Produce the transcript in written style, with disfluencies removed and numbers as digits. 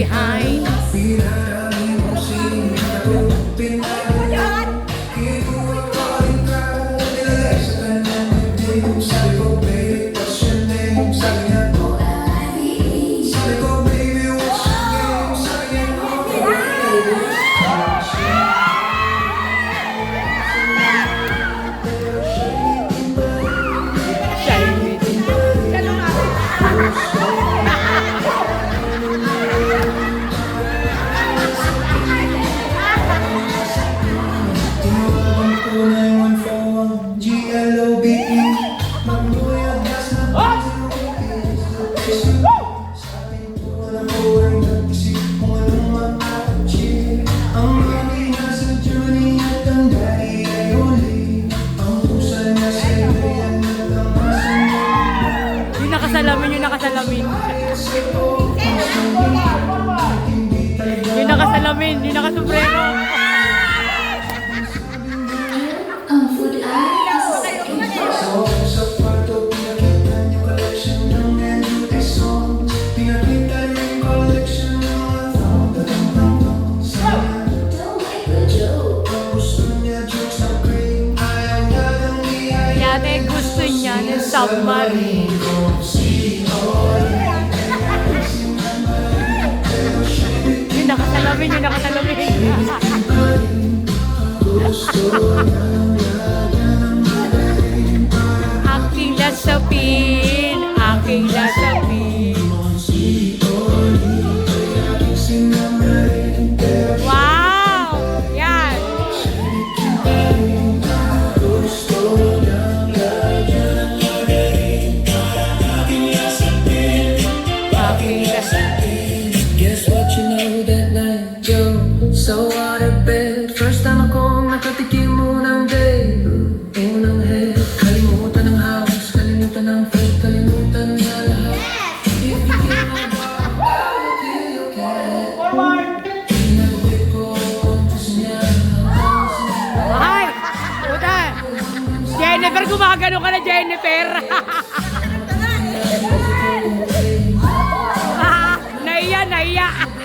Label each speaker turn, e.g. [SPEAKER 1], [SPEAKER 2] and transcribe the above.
[SPEAKER 1] behind. Yung nakasalamin. Yung nakasalamin, yung nakasombrero. Yate gusto niya ng submarine. Yung nakasalamin, yung nakasalamin. Aking lasapin, aking lasapin. Wow! Yan! Aking lasapin.
[SPEAKER 2] Guess what you know that night, yo? So out of bed, first time akong nakatikim mo ng day. Unang head, kalimutan ng house, kalimutan ng food, kalimutan na lahat. If you give my dog, I will kill your cat. Pinagpit ko ang puso niya hanggang sa
[SPEAKER 1] Ay! Puta! Jennifer, gumagano ka na, Jennifer! Naiya, naiya!